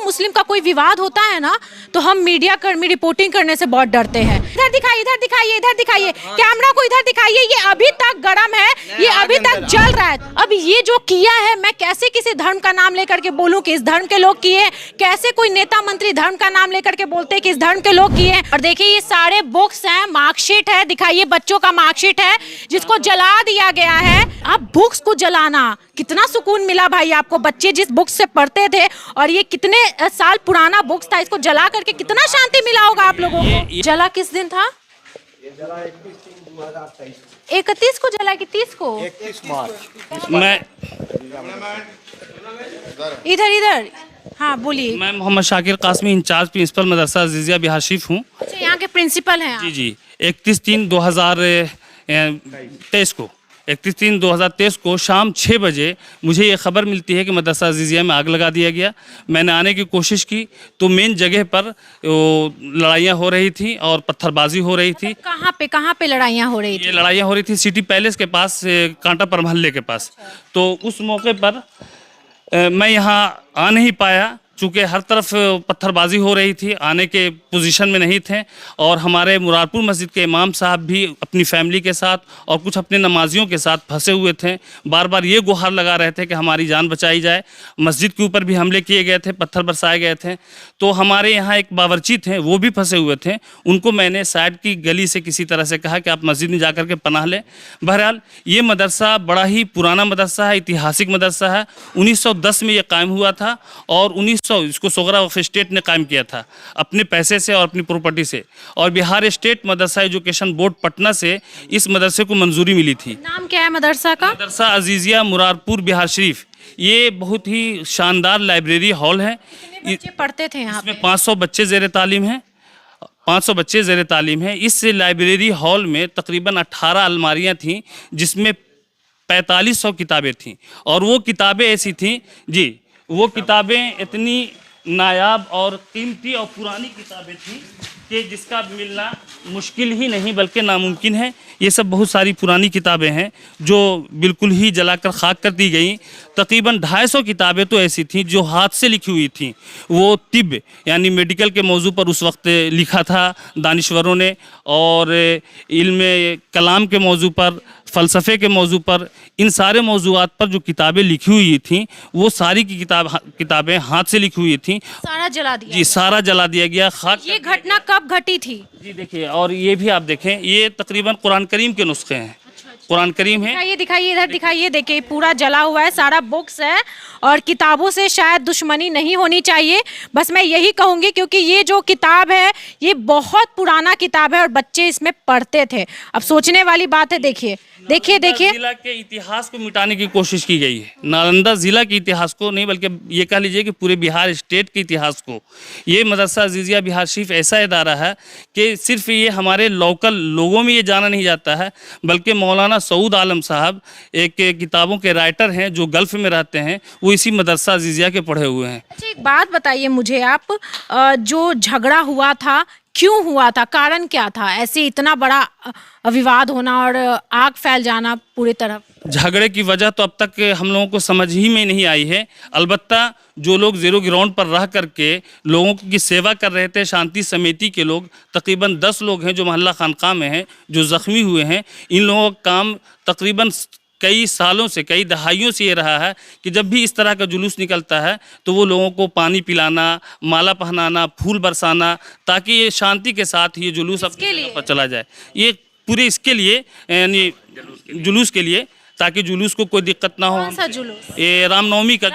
मुस्लिम का कोई विवाद होता है ना तो हम मीडिया कर्मी रिपोर्टिंग करने से बहुत डरते हैं। इधर दिखाइए, इधर दिखाइए, इधर दिखाइए, कैमरा को इधर दिखाइए। ये अभी तक गरम है, ये अभी तक जल रहा है। अब ये जो किया है, मैं कैसे किसी धर्म का नाम लेकर के बोलूं कि इस धर्म के लोग किए, कैसे कोई नेता मंत्री धर्म का नाम लेकर के बोलते हैं कि इस धर्म के लोग किए। और देखिए ये सारे बुक्स हैं, मार्कशीट है, दिखाइए बच्चों का मार्कशीट है जिसको जला दिया गया है। अब बुक्स को जलाना, कितना सुकून मिला भाई आपको, बच्चे जिस बुक्स से पढ़ते थे और ये कितने साल पुराना बुक्स था, इसको जला करके कितना शांति मिला होगा आप लोगों को। जला किस दिन था? 31 को जला कि 30 को? 31 मार्च। मैं इधर हाँ बोलिए। मैं मोहम्मद शाकिर कासमी, इंचार्ज प्रिंसिपल मदरसा अजीजिया बिहार शरीफ हूँ। अच्छा, यहाँ के प्रिंसिपल हैं आप? जी जी। 31/3/2023 को शाम 6 बजे मुझे ये खबर मिलती है कि मदरसा अजीजिया में आग लगा दिया गया। मैंने आने की कोशिश की तो मेन जगह पर लड़ाइयाँ हो रही थी और पत्थरबाजी हो रही थी। कहाँ पे लड़ाइयाँ हो रही थी? ये लड़ाइयाँ हो रही थी सिटी पैलेस के पास, कांटापर मोहल्ले के पास। तो उस मौके पर मैं यहाँ आ नहीं पाया, चूँकि हर तरफ पत्थरबाजी हो रही थी, आने के पोजीशन में नहीं थे। और हमारे मुरारपुर मस्जिद के इमाम साहब भी अपनी फैमिली के साथ और कुछ अपने नमाजियों के साथ फंसे हुए थे। बार बार ये गुहार लगा रहे थे कि हमारी जान बचाई जाए। मस्जिद के ऊपर भी हमले किए गए थे, पत्थर बरसाए गए थे। तो हमारे यहाँ एक बावर्ची थे, वो भी फंसे हुए थे। उनको मैंने साइड की गली से किसी तरह से कहा कि आप मस्जिद में जा कर के पनाह लें। बहरहाल ये मदरसा बड़ा ही पुराना मदरसा है, ऐतिहासिक मदरसा है। 1910 में ये कायम हुआ था और इसको सोगरा वक्फ स्टेट ने कायम किया था अपने पैसे से और अपनी प्रॉपर्टी से। और बिहार स्टेट मदरसा एजुकेशन बोर्ड पटना से इस मदरसे को मंजूरी मिली थी। नाम क्या है मदरसा का? मदरसा अजीजिया मुरारपुर बिहार शरीफ। ये बहुत ही शानदार लाइब्रेरी हॉल है। कितने बच्चे पढ़ते थे यहाँ पे? इसमें 500 बच्चे ज़ेर तालीम हैं। 500 बच्चे ज़ेर तालीम हैं। इस लाइब्रेरी हॉल में तकरीबन 18 अलमारियाँ थीं जिसमें 4500 किताबें थीं। और वो किताबें ऐसी थीं जी, वो किताबें इतनी नायाब और कीमती और पुरानी किताबें थीं कि जिसका मिलना मुश्किल ही नहीं बल्कि नामुमकिन है। ये सब बहुत सारी पुरानी किताबें हैं जो बिल्कुल ही जलाकर खाक कर दी गई। तकरीबन 250 किताबें तो ऐसी थीं जो हाथ से लिखी हुई थीं। वो तिब यानी मेडिकल के मौजू पर उस वक्त लिखा था दानिश्वरों ने, और इल्म कलाम के मौजू पर, फ़लसफ़े के मौजू पर, इन सारे मौजूआत पर जो किताबें लिखी हुई थी वो सारी की किताबें हाथ से लिखी हुई थी। सारा जला दिया? जी, सारा जला दिया गया, खाक। ये घटना कब घटी थी? जी देखिए, और ये भी आप देखें, ये तकरीबन कुरान करीम के नुस्खे हैं। कुरान करीम है। दिखाइए दिखाइए, इधर दिखाइए। देखिए पूरा जला हुआ है, सारा बुक्स है। और किताबों से शायद दुश्मनी नहीं होनी चाहिए, बस मैं यही कहूँगी, क्योंकि ये जो किताब है ये बहुत पुराना किताब है और बच्चे इसमें पढ़ते थे। अब सोचने वाली बात है। देखिए देखिए देखिए, जिला के इतिहास को मिटाने की कोशिश की गई है। नालंदा जिला के इतिहास को नहीं बल्कि ये कह लीजिए कि पूरे बिहार स्टेट के इतिहास को। ये मदरसा अजीजिया बिहार शरीफ ऐसा इदारा है कि सिर्फ ये हमारे लोकल लोगों में ये जाना नहीं जाता है, बल्कि मौलाना सऊद आलम साहब एक किताबों के राइटर हैं जो गल्फ़ में रहते हैं, वो इसी मदरसा अजीजिया के पढ़े हुए हैं। अच्छा एक बात बताइए मुझे आप, जो झगड़ा हुआ था क्यों हुआ था, कारण क्या था, ऐसे इतना बड़ा विवाद होना और आग फैल जाना पूरी तरफ? झगड़े की वजह तो अब तक हम लोगों को समझ ही में नहीं आई है। अलबत्ता जो लोग ज़ीरो ग्राउंड पर रह करके लोगों की सेवा कर रहे थे, शांति समिति के लोग, तकरीबन 10 लोग हैं जो मोहल्ला खानका में हैं, जो ज़ख्मी हुए हैं। इन लोगों का काम तकरीबन कई सालों से, कई दहाइयों से ये रहा है कि जब भी इस तरह का जुलूस निकलता है तो वो लोगों को पानी पिलाना, माला पहनाना, फूल बरसाना, ताकि ये शांति के साथ ये जुलूस अपनी जगह पर चला जाए। ये पूरे इसके लिए, यानी जुलूस के लिए, ताकि जुलूस को कोई दिक्कत ना हो। कौन सा जुलूस? ये रामनवमी का।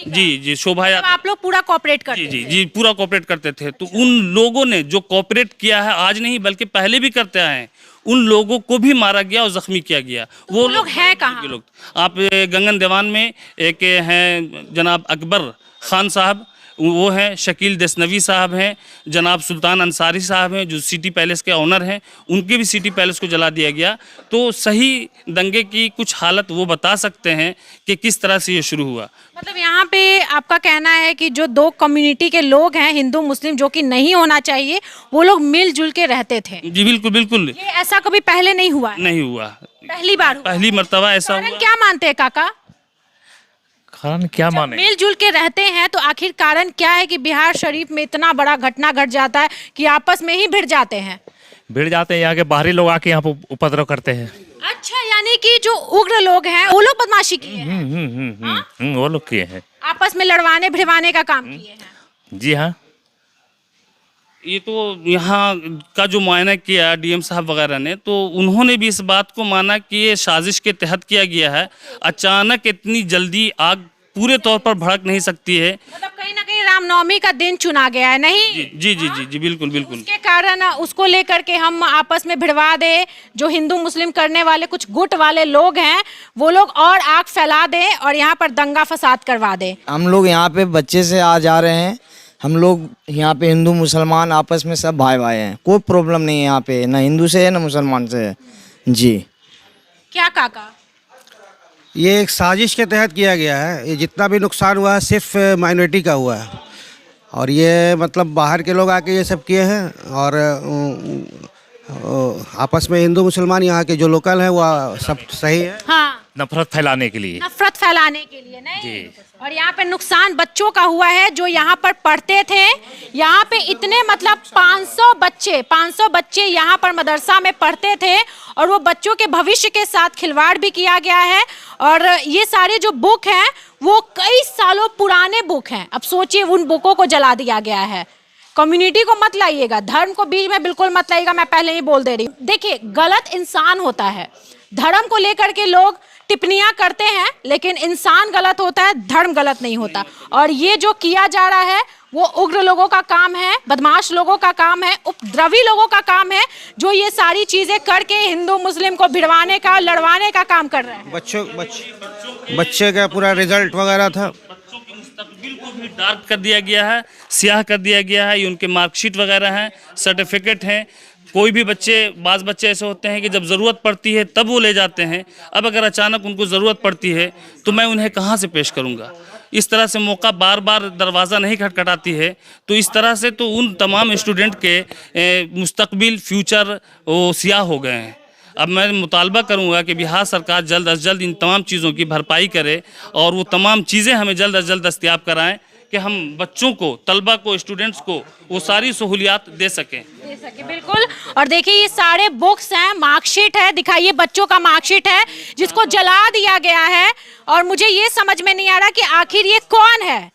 जी जी, शोभा यात्रा। आप लोग पूरा कोऑपरेट करते? जी जी, पूरा कोऑपरेट करते थे। तो उन लोगों ने जो कोऑपरेट किया है, आज नहीं बल्कि पहले भी करते आए हैं, उन लोगों को भी मारा गया और ज़ख्मी किया गया। तो वो लोग हैं कहाँ? लोग आप गंगन देवान में एक हैं जनाब अकबर खान साहब, वो हैं। शकील दसनवी साहब हैं। जनाब सुल्तान अंसारी साहब हैं जो सिटी पैलेस के ऑनर हैं, उनके भी सिटी पैलेस को जला दिया गया। तो सही दंगे की कुछ हालत वो बता सकते हैं कि किस तरह से ये शुरू हुआ। मतलब यहाँ पे आपका कहना है कि जो दो कम्युनिटी के लोग हैं, हिंदू मुस्लिम, जो कि नहीं होना चाहिए, वो लोग मिलजुल के रहते थे? जी बिल्कुल बिल्कुल। ये ऐसा कभी पहले नहीं हुआ है? नहीं हुआ, पहली बार हुआ? पहली मरतबा ऐसा हुआ। क्या मानते हैं काका? कारण क्या माने? मिलजुल के रहते हैं तो आखिर कारण क्या है कि बिहार शरीफ में इतना बड़ा घटना घट जाता है कि आपस में ही भिड़ जाते हैं? भिड़ जाते हैं, यहाँ के बाहरी लोग आके यहाँ पे उपद्रव करते हैं। अच्छा, यानी कि जो उग्र लोग हैं वो लोग बदमाशी किए हैं, वो लोग किए हैं, आपस में लड़वाने भिड़वाने का काम किए हैं। जी हाँ। ये तो यहाँ का जो मुआयना किया डीएम साहब वगैरह ने, तो उन्होंने भी इस बात को माना कि ये साजिश के तहत किया गया है। अचानक इतनी जल्दी आग पूरे तौर पर भड़क नहीं सकती है। मतलब कहीं ना कहीं रामनवमी का दिन चुना गया है, नहीं? जी जी जी जी, जी बिल्कुल बिल्कुल। उसके कारण उसको लेकर के हम आपस में भिड़वा दे, जो हिंदू मुस्लिम करने वाले कुछ गुट वाले लोग हैं वो लोग और आग फैला दें और यहाँ पर दंगा फसाद करवा दे। हम लोग यहाँ पे बच्चे से आ जा रहे हैं, हम लोग यहाँ पे हिंदू मुसलमान आपस में सब भाई भाई हैं, कोई प्रॉब्लम नहीं है यहाँ पे, ना हिंदू से है ना मुसलमान से है। जी क्या काका? ये एक साजिश के तहत किया गया है। ये जितना भी नुकसान हुआ है सिर्फ माइनॉरिटी का हुआ है, और ये मतलब बाहर के लोग आके ये सब किए हैं, और आपस में हिंदू मुसलमान यहाँ के जो लोकल हैं वो सब सही है। हाँ, नफरत फैलाने के लिए। नफरत फैलाने के लिए, नहीं? और यहाँ पे नुकसान बच्चों का हुआ है जो यहाँ पर पढ़ते थे। यहाँ पे इतने मतलब 500 बच्चे यहाँ पर मदरसा में पढ़ते थे और वो बच्चों के भविष्य के साथ खिलवाड़ भी किया गया है। और ये सारे जो बुक हैं वो कई सालों पुराने बुक हैं। अब सोचिए, उन बुकों को जला दिया गया है। कम्युनिटी को मत लाइएगा, धर्म को बीच में बिल्कुल मत लाइएगा, मैं पहले ही बोल दे रही हूँ। देखिए, गलत इंसान होता है, धर्म को लेकर के लोग टिप्पणियां करते हैं, लेकिन इंसान गलत होता है, धर्म गलत नहीं होता। और ये जो किया जा रहा है वो उग्र लोगों का काम है, बदमाश लोगों का काम है, उपद्रवी लोगों का काम है, जो ये सारी चीजें करके हिंदू मुस्लिम को भिड़वाने का, लड़वाने का काम कर रहे हैं। बच्चे का पूरा रिजल्ट वगैरह था, मुस्तकबिल को भी डार्क कर दिया गया है, स्याह कर दिया गया है। ये उनके मार्कशीट वगैरह हैं, सर्टिफिकेट हैं। कोई भी बाज़ बच्चे ऐसे होते हैं कि जब ज़रूरत पड़ती है तब वो ले जाते हैं। अब अगर अचानक उनको ज़रूरत पड़ती है तो मैं उन्हें कहाँ से पेश करूँगा? इस तरह से मौका बार बार दरवाज़ा नहीं खटखटाती है। तो इस तरह से तो उन तमाम स्टूडेंट के मुस्तकबिल, फ्यूचर वो स्याह हो गए हैं। अब मैं मुतालबा करूंगा कि बिहार सरकार जल्द अज जल्द इन तमाम चीज़ों की भरपाई करे और वो तमाम चीज़ें हमें जल्द अज जल्द दस्तयाब कराएं कि हम बच्चों को, तलबा को, स्टूडेंट्स को वो सारी सहूलियात दे सकें। बिल्कुल। और देखिए, ये सारे बुक्स हैं, मार्कशीट है, दिखाइए, बच्चों का मार्कशीट है जिसको जला दिया गया है। और मुझे ये समझ में नहीं आ रहा कि आखिर ये कौन है,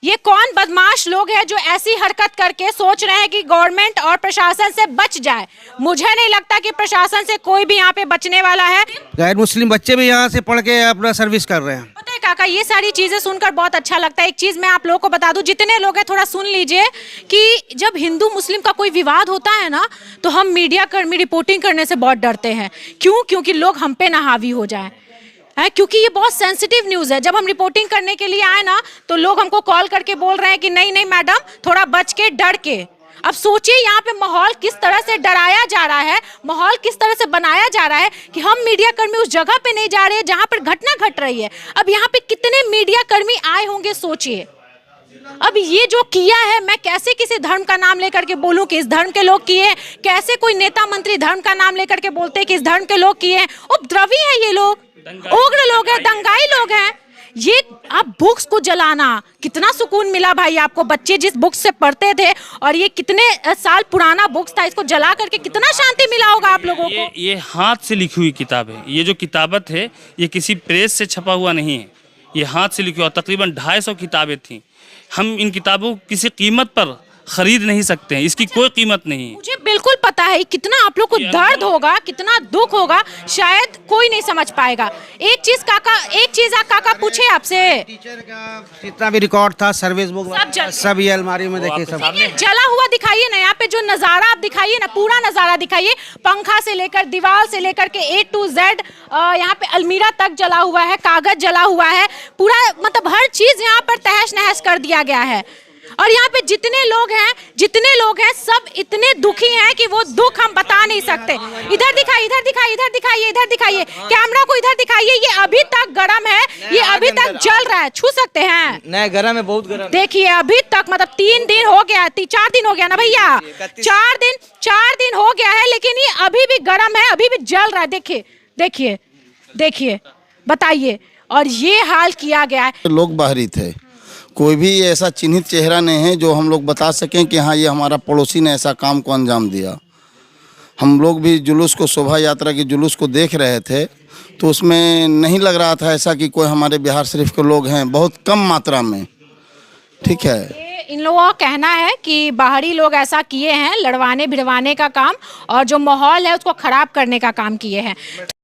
ये कौन बदमाश लोग हैं जो ऐसी हरकत करके सोच रहे हैं कि गवर्नमेंट और प्रशासन से बच जाए। मुझे नहीं लगता कि प्रशासन से कोई भी यहाँ पे बचने वाला है। गैर मुस्लिम बच्चे भी यहाँ से पढ़ के अपना सर्विस कर रहे हैं। पता है काका, ये सारी चीजें सुनकर बहुत अच्छा लगता है। एक चीज मैं आप लोगों को बता दूं, जितने लोग हैं थोड़ा सुन लीजिए कि जब हिंदू मुस्लिम का कोई विवाद होता है ना, तो हम मीडिया कर्मी रिपोर्टिंग करने से बहुत डरते हैं। क्यों? क्योंकि लोग हम पे ना हावी हो जाए है, क्योंकि ये बहुत सेंसिटिव न्यूज़ है। जब हम रिपोर्टिंग करने के लिए आए ना, तो लोग हमको कॉल करके बोल रहे हैं कि नहीं नहीं मैडम, थोड़ा बच के, डर के। अब सोचिए, यहाँ पे माहौल किस तरह से डराया जा रहा है, माहौल किस तरह से बनाया जा रहा है कि हम मीडिया कर्मी उस जगह पे नहीं जा रहे हैं जहाँ पर घटना घट रही है। अब यहाँ पे कितने मीडिया कर्मी आए होंगे, सोचिए। अब ये जो किया है, मैं कैसे किसी धर्म का नाम लेकर के बोलूं कि इस धर्म के लोग किए? कैसे कोई नेता मंत्री धर्म का नाम लेकर के बोलते हैं कि इस धर्म के लोग किए? उपद्रवी है ये लोग, उग्र लोग हैं, दंगाई लोग हैं। ये आप बुक्स को जलाना, कितना सुकून मिला भाई आपको? बच्चे जिस बुक्स से पढ़ते थे और ये कितने साल पुराना बुक्स था, इसको जला करके कितना शांति मिला होगा आप लोगों को? ये हाथ से लिखी हुई किताब है। ये जो किताबत है ये किसी प्रेस से छपा हुआ नहीं है, ये हाथ से लिखी हुआ। तकरीबन 250 किताबें थी। हम इन किताबों को किसी कीमत पर खरीद नहीं सकते हैं, इसकी कोई कीमत नहीं है। मुझे बिल्कुल पता है कितना आप लोग को दर्द होगा, कितना दुख होगा, शायद कोई नहीं समझ पाएगा। एक चीज काका पूछे आपसे, टीचर का जितना भी रिकॉर्ड था, सर्विस बुक सब ये अलमारी में देखिए, सब जला हुआ दिखाइए ना। यहाँ पे जो नजारा आप दिखाइए ना, पूरा नजारा दिखाइए, पंखा से लेकर दीवार से लेकर के A to Z, यहाँ पे अलमीरा तक जला हुआ है, कागज जला हुआ है, पूरा मतलब हर चीज यहाँ पर तहस नहस कर दिया गया है। और यहाँ पे जितने लोग हैं सब इतने दुखी हैं कि वो दुख हम बता नहीं सकते। इधर दिखाइए, इधर दिखाइए, इधर दिखाइए, इधर दिखाइए, कैमरा को इधर दिखाइए। ये अभी तक गर्म है, ये अभी तक जल रहा है, छू सकते हैं? नहीं, गर्म है, बहुत गर्म। देखिए, अभी तक मतलब 3 दिन हो गया, 4 दिन हो गया ना भैया, 4 दिन हो गया है, लेकिन ये अभी भी गर्म है, अभी भी जल रहा है। देखिए, बताइए। और ये हाल किया गया है। लोग बाहरी थे, कोई भी ऐसा चिन्हित चेहरा नहीं है जो हम लोग बता सकें कि हाँ ये हमारा पड़ोसी ने ऐसा काम को अंजाम दिया। हम लोग भी जुलूस को, शोभा यात्रा के जुलूस को देख रहे थे तो उसमें नहीं लग रहा था ऐसा कि कोई हमारे बिहार शरीफ के लोग हैं, बहुत कम मात्रा में। ठीक है, इन लोगों का कहना है कि बाहरी लोग ऐसा किए हैं, लड़वाने भिड़वाने का काम और जो माहौल है उसको खराब करने का काम किए हैं।